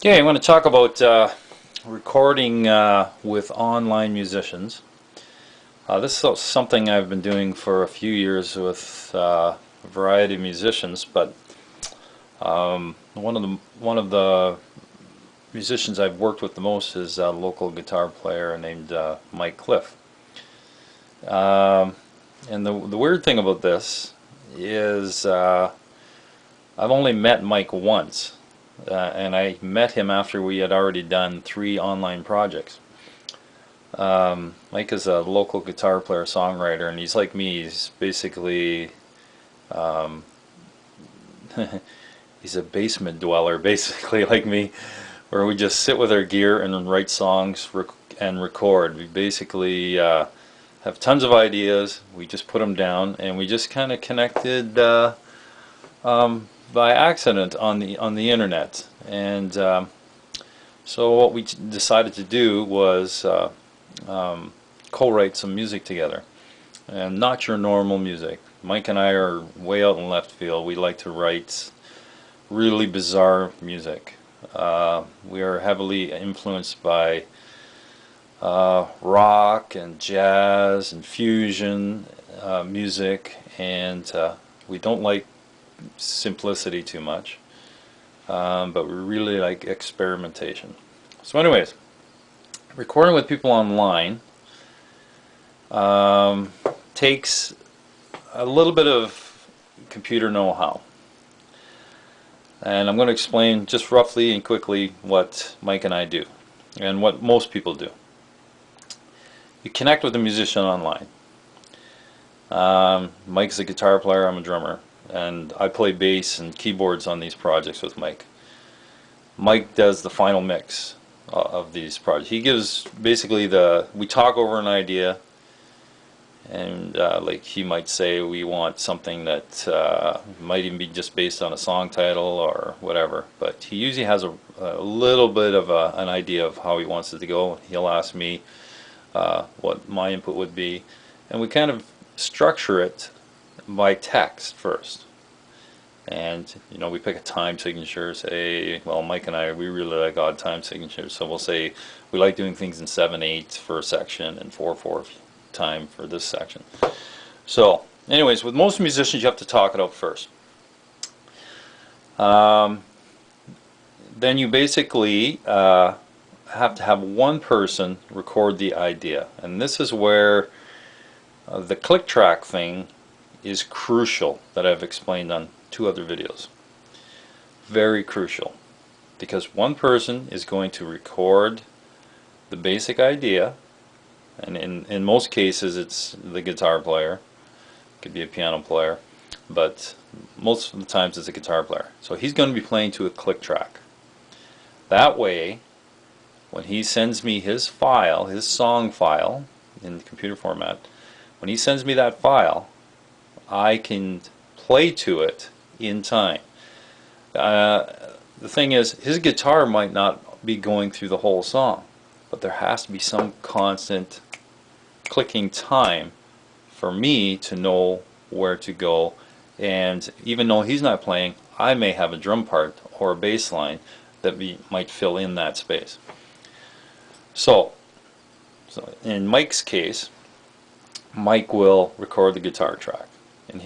Okay, I want to talk about recording with online musicians. This is something I've been doing for a few years with a variety of musicians, but one of the musicians I've worked with the most is a local guitar player named Mike Cliff. Um, and the weird thing about this is I've only met Mike once. And I met him after we had already done 3 online projects. Mike is a local guitar player, songwriter, and he's like me. He's basically um, he's a basement dweller, basically like me, where we just sit with our gear and write songs and record. We basically have tons of ideas. We just put them down, and we just kind of connected by accident on the internet. And so what we decided to do was co-write some music together, and not your normal music. Mike and I are way out in left field. We like to write really bizarre music. We are heavily influenced by rock and jazz and fusion music, and we don't like simplicity too much, but we really like experimentation. So anyways, recording with people online takes a little bit of computer know-how, and I'm going to explain just roughly and quickly what Mike and I do and what most people do. You connect with a musician online. Mike's a guitar player, I'm a drummer, and I play bass and keyboards on these projects with Mike. Mike does the final mix of these projects. He gives basically we talk over an idea, and like he might say we want something that might even be just based on a song title or whatever, but he usually has a little bit of an idea of how he wants it to go. He'll ask me what my input would be, and we kind of structure it by text first. And we pick a time signature. Say, well, Mike and I, we really like odd time signatures, so we'll say we like doing things in 7/8 for a section and 4/4 time for this section. So anyways, with most musicians you have to talk it out first. Then you basically have to have one person record the idea, and this is where the click track thing is crucial, that I've explained on 2 other videos. Very crucial, because one person is going to record the basic idea, and in most cases it's the guitar player. It could be a piano player, but most of the times it's a guitar player. So he's going to be playing to a click track. That way, when he sends me his file, his song file in computer format, when he sends me that file, I can play to it in time. The thing is, his guitar might not be going through the whole song, but there has to be some constant clicking time for me to know where to go. And even though he's not playing, I may have a drum part or a bass line that might fill in that space. So in Mike's case, Mike will record the guitar track, and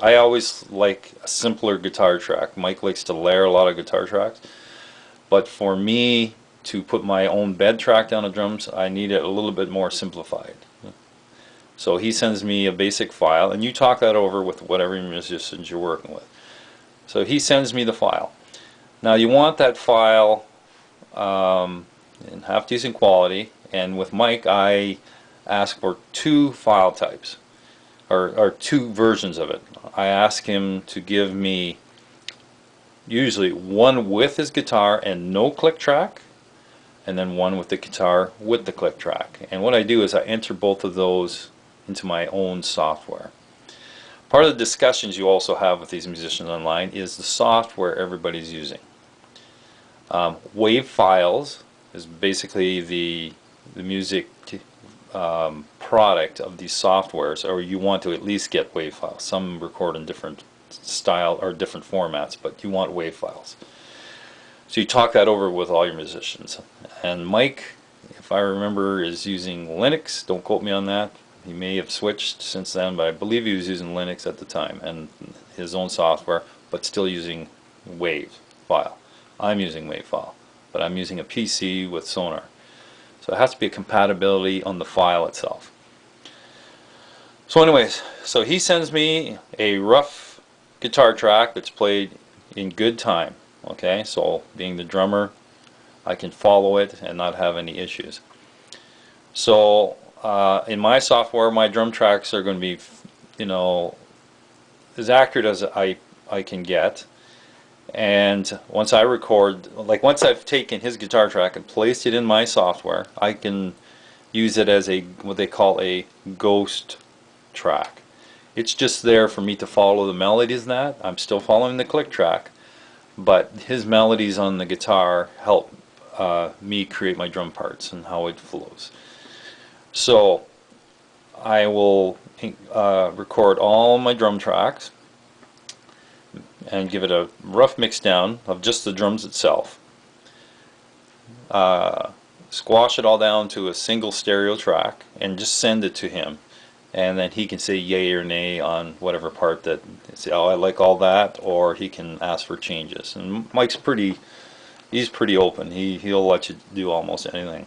I always like a simpler guitar track. Mike likes to layer a lot of guitar tracks, but for me to put my own bed track down the drums, I need it a little bit more simplified. So he sends me a basic file, and you talk that over with whatever musicians you're working with. So he sends me the file. Now you want that file in half decent quality, and with Mike I ask for 2 file types, or 2 versions of it. I ask him to give me usually one with his guitar and no click track, and then one with the guitar with the click track. And what I do is I enter both of those into my own software. Part of the discussions you also have with these musicians online is the software everybody's using. Wave files is basically the music product of these softwares, or you want to at least get wave files. Some record in different style or different formats, but you want wave files. So you talk that over with all your musicians. And Mike, if I remember, is using Linux. Don't quote me on that. He may have switched since then, but I believe he was using Linux at the time and his own software, but still using WAV file. I'm using WAV file, but I'm using a PC with Sonar. So it has to be a compatibility on the file itself. So anyways, so he sends me a rough guitar track that's played in good time. Okay, so being the drummer, I can follow it and not have any issues. So in my software, my drum tracks are going to be, you know, as accurate as I can get. And once I record, like once I've taken his guitar track and placed it in my software, I can use it as a what they call a ghost track. It's just there for me to follow the melodies in that. I'm still following the click track, but his melodies on the guitar help me create my drum parts and how it flows. So I will record all my drum tracks and give it a rough mix down of just the drums itself. Squash it all down to a single stereo track and just send it to him, and then he can say yay or nay on whatever part that say, oh, I like all that, or he can ask for changes. And Mike's he's pretty open. He'll let you do almost anything.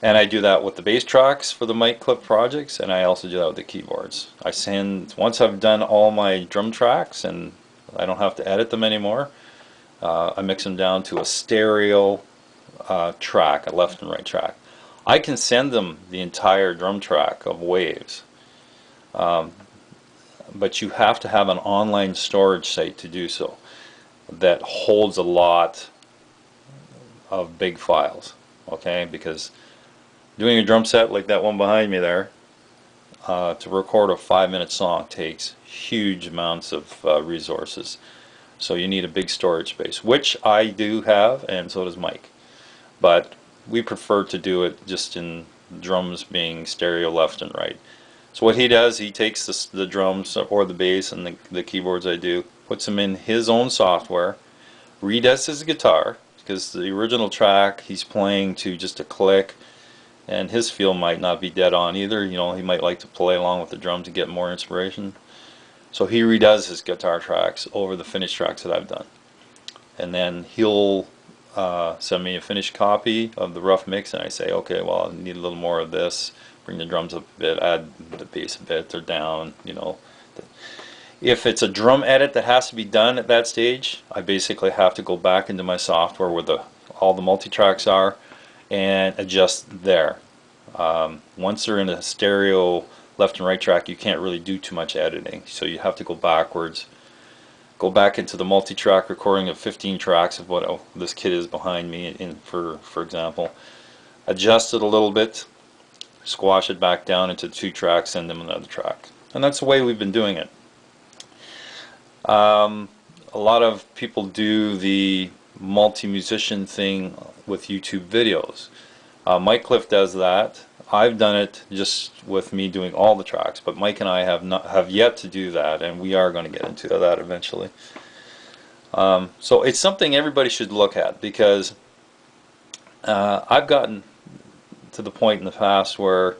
And I do that with the bass tracks for the Mike Cliff projects, and I also do that with the keyboards. Once I've done all my drum tracks and I don't have to edit them anymore, I mix them down to a stereo track, a left and right track. I can send them the entire drum track of waves, but you have to have an online storage site to do so that holds a lot of big files, okay? Because doing a drum set like that one behind me there, to record a 5-minute song takes huge amounts of resources. So you need a big storage space, which I do have, and so does Mike. But we prefer to do it just in drums being stereo left and right. So what he does, he takes the drums or the bass and the keyboards I do, puts them in his own software, redoes his guitar, because the original track he's playing to just a click, and his feel might not be dead on either. You know, he might like to play along with the drum to get more inspiration. So he redoes his guitar tracks over the finished tracks that I've done. And then he'll send me a finished copy of the rough mix, and I say, okay, well, I need a little more of this, bring the drums up a bit, add the bass a bit, or down, you know. If it's a drum edit that has to be done at that stage, I basically have to go back into my software where all the multi-tracks are and adjust there. Once they're in a stereo left and right track, you can't really do too much editing, so you have to go backwards, go back into the multi-track recording of 15 tracks of what this kid is behind me for example, adjust it a little bit, squash it back down into 2 tracks, send them another track. And that's the way we've been doing it. A lot of people do the multi-musician thing with YouTube videos. Mike Cliff does that. I've done it just with me doing all the tracks, but Mike and I have yet to do that, and we are going to get into that eventually. So it's something everybody should look at, because I've gotten to the point in the past where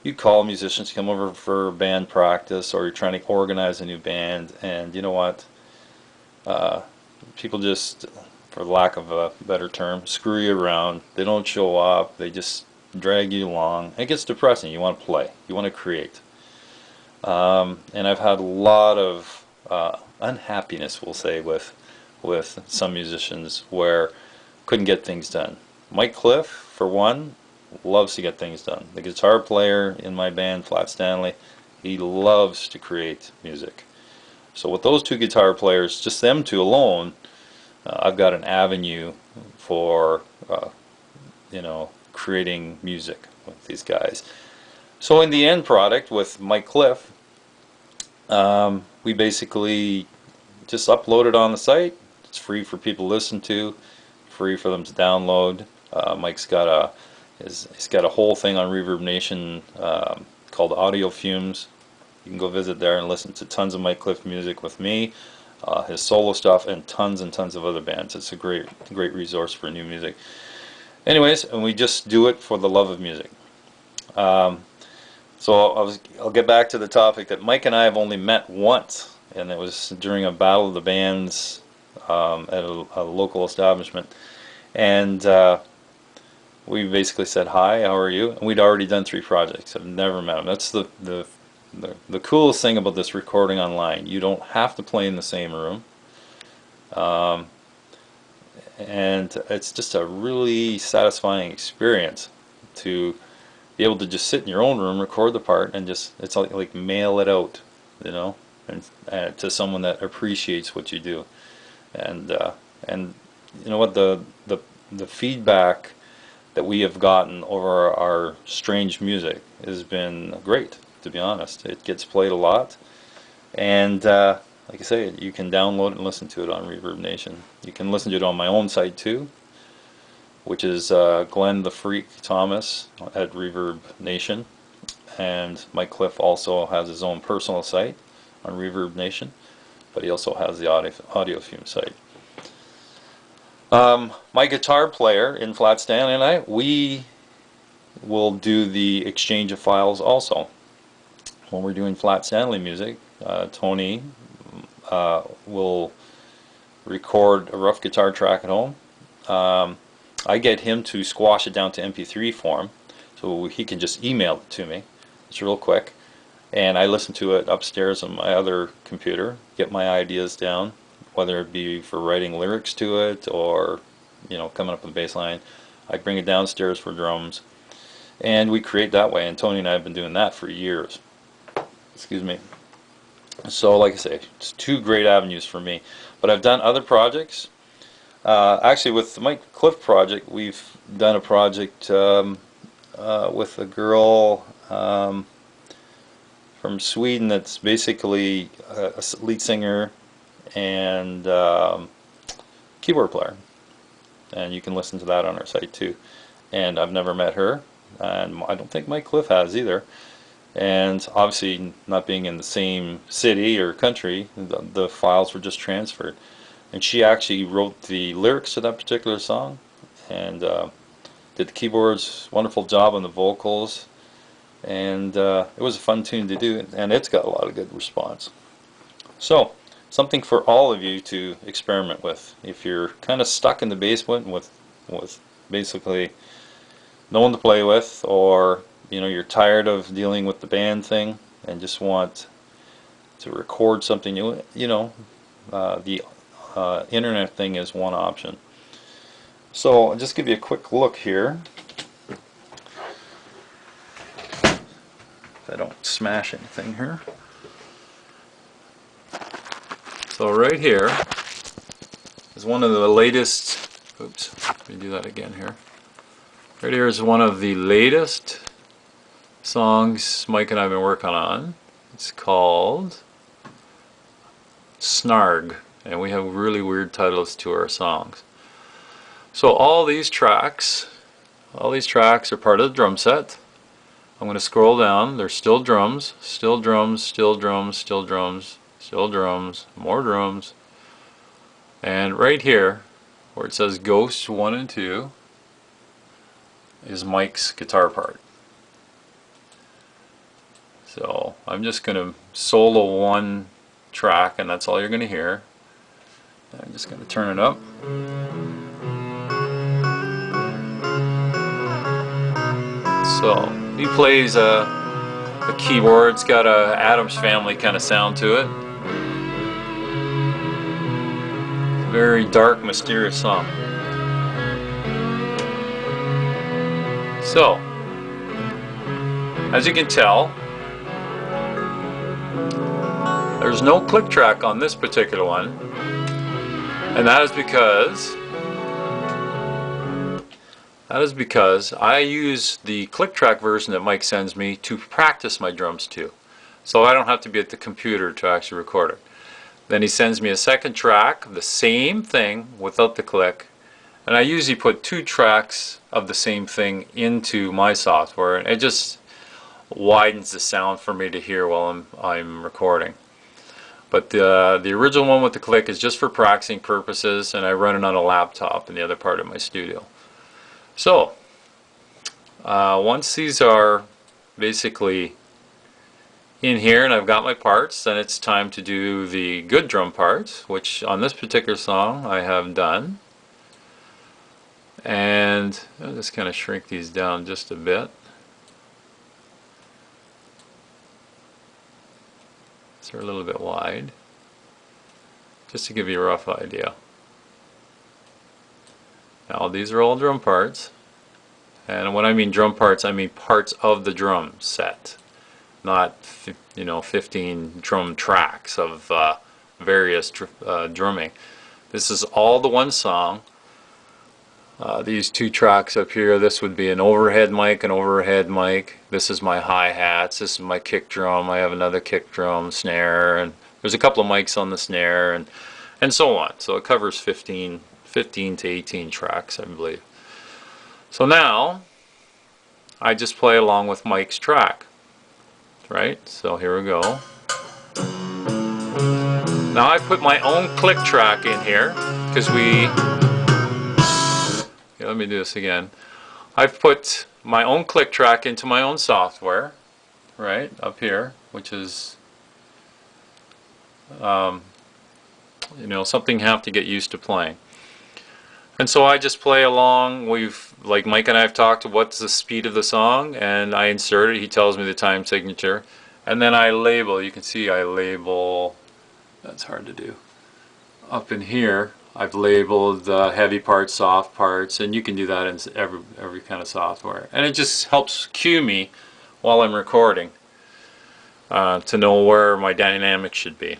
you call musicians to come over for band practice, or you're trying to organize a new band, and you know what? People just, for lack of a better term, screw you around. They don't show up. They just drag you along. It gets depressing. You want to play. You want to create. And I've had a lot of unhappiness, we'll say, with some musicians where couldn't get things done. Mike Cliff, for one, loves to get things done. The guitar player in my band, Flat Stanley, he loves to create music. So with those 2 guitar players, just them 2 alone, I've got an avenue for you know, creating music with these guys. So in the end product with Mike Cliff, we basically just upload it on the site. It's free for people to listen to, free for them to download. Mike's got he's got a whole thing on Reverb Nation called Audio Fumes. You can go visit there and listen to tons of Mike Cliff music with me, his solo stuff, and tons of other bands. It's a great resource for new music. Anyways, and we just do it for the love of music. So I'll get back to the topic that Mike and I have only met once, and it was during a battle of the bands at a local establishment, and we basically said, "Hi, how are you?" And we'd already done 3 projects. I've never met him. That's the coolest thing about this recording online. You don't have to play in the same room, and it's just a really satisfying experience to be able to just sit in your own room, record the part, and just it's like mail it out, you know, and to someone that appreciates what you do, and you know what, the feedback that we have gotten over our strange music has been great, to be honest. It gets played a lot, and like I say, you can download and listen to it on Reverb Nation. You can listen to it on my own site too, which is Glen the Freak Thomas at Reverb Nation, and Mike Cliff also has his own personal site on Reverb Nation, but he also has the Audiofume site. My guitar player in Flat Stanley and I, we will do the exchange of files also. When we're doing Flat Stanley music, Tony will record a rough guitar track at home. I get him to squash it down to MP3 form, so he can just email it to me. It's real quick, and I listen to it upstairs on my other computer, get my ideas down, whether it be for writing lyrics to it or, you know, coming up with a bass line. I bring it downstairs for drums, and we create that way, and Tony and I have been doing that for years. Excuse me. So like I say, it's 2 great avenues for me. But I've done other projects. Actually, with the Mike Cliff project, we've done a project with a girl from Sweden that's basically a lead singer and keyboard player, and you can listen to that on our site too. And I've never met her, and I don't think Mike Cliff has either. And obviously, not being in the same city or country, the files were just transferred. And she actually wrote the lyrics to that particular song, and did the keyboards, wonderful job on the vocals, and it was a fun tune to do, and it's got a lot of good response. So, something for all of you to experiment with. If you're kind of stuck in the basement with basically no one to play with, or you know, you're tired of dealing with the band thing and just want to record something new, you know, the internet thing is one option. So I'll just give you a quick look here, if I don't smash anything here. So right here is one of the latest, oops, let me do that again here. Right here is one of the latest songs Mike and I have been working on. It's called Snarg, and we have really weird titles to our songs. So all these tracks are part of the drum set. I'm going to scroll down. There's still drums, still drums, still drums, still drums, still drums, more drums. And right here, where it says Ghosts 1 and 2, is Mike's guitar part. So I'm just going to solo one track, and that's all you're going to hear. I'm just going to turn it up. So he plays a keyboard. It's got a Addams Family kind of sound to it. Very dark, mysterious song. So, as you can tell, there's no click track on this particular one, and that is because I use the click track version that Mike sends me to practice my drums to, so I don't have to be at the computer to actually record it. Then he sends me a second track, the same thing without the click, and I usually put 2 tracks of the same thing into my software, and it just widens the sound for me to hear while I'm recording. But the original one with the click is just for practicing purposes, and I run it on a laptop in the other part of my studio. So once these are basically in here and I've got my parts, then it's time to do the good drum parts, which on this particular song I have done. And I'll just kind of shrink these down just a bit. So they're a little bit wide, just to give you a rough idea. Now these are all drum parts, and when I mean drum parts, I mean parts of the drum set, not 15 drum tracks of various drumming. This is all the one song. These two tracks up here, this would be an overhead mic, This is my hi-hats, this is my kick drum, I have another kick drum, snare, and there's a couple of mics on the snare, and so on. So it covers 15 to 18 tracks, I believe. So now I just play along with Mike's track, right? So here we go. Now I put my own click let me do this again. I've put my own click track into my own software, right up here, which is something you have to get used to playing. And so I just play along. Like Mike and I have talked, what's the speed of the song, and I insert it. He tells me the time signature, and then I label. You can see I label. That's hard to do. Up in here, I've labeled heavy parts, soft parts, and you can do that in every kind of software. And it just helps cue me while I'm recording to know where my dynamics should be.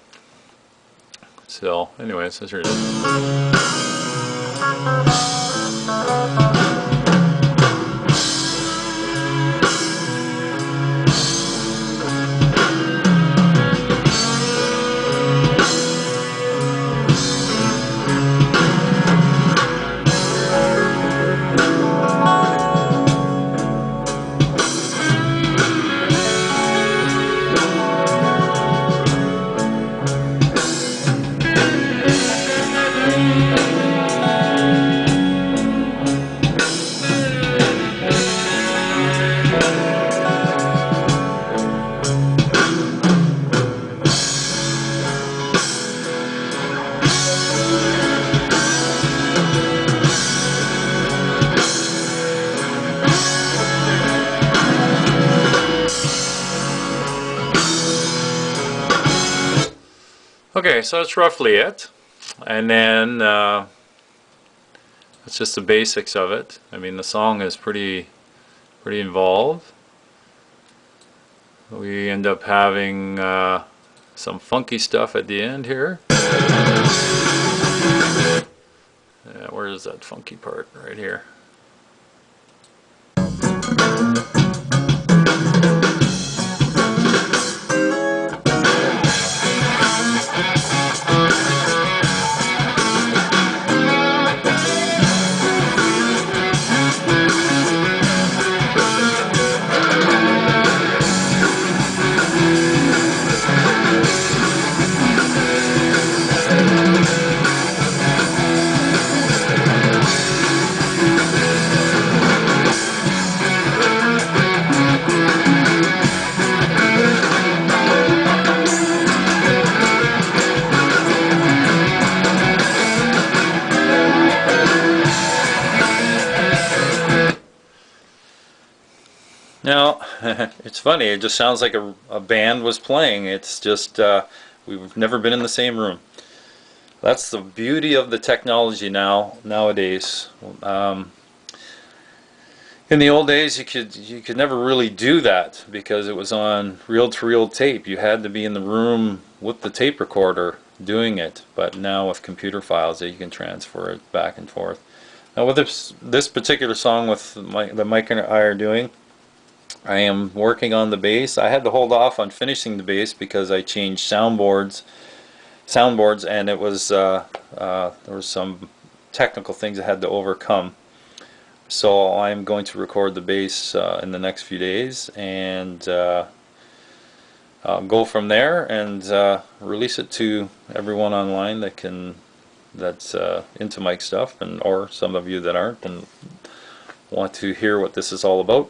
So, anyways, here it is. Okay, so that's roughly it, and then that's just the basics of it. I mean, the song is pretty involved. We end up having some funky stuff at the end here. Where is that funky part? Right here. Now, it's funny, it just sounds like a band was playing. It's just, we've never been in the same room. That's the beauty of the technology nowadays. In the old days, you could never really do that because it was on reel-to-reel tape. You had to be in the room with the tape recorder doing it. But now with computer files, you can transfer it back and forth. Now with this particular song that Mike and I are doing, I am working on the bass. I had to hold off on finishing the bass because I changed soundboards, and it was there was some technical things I had to overcome. So I'm going to record the bass in the next few days, and go from there and release it to everyone online that's into mic stuff, and or some of you that aren't and want to hear what this is all about.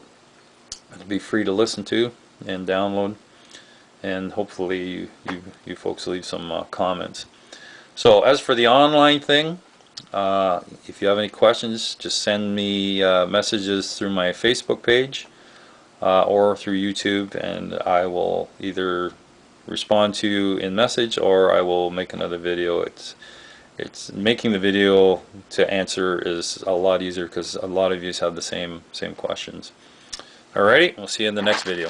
It'll be free to listen to and download, and hopefully you folks leave some comments. So as for the online thing, if you have any questions, just send me messages through my Facebook page or through YouTube, and I will either respond to you in message or I will make another video. It's making the video to answer is a lot easier because a lot of you have the same questions. Alrighty, we'll see you in the next video.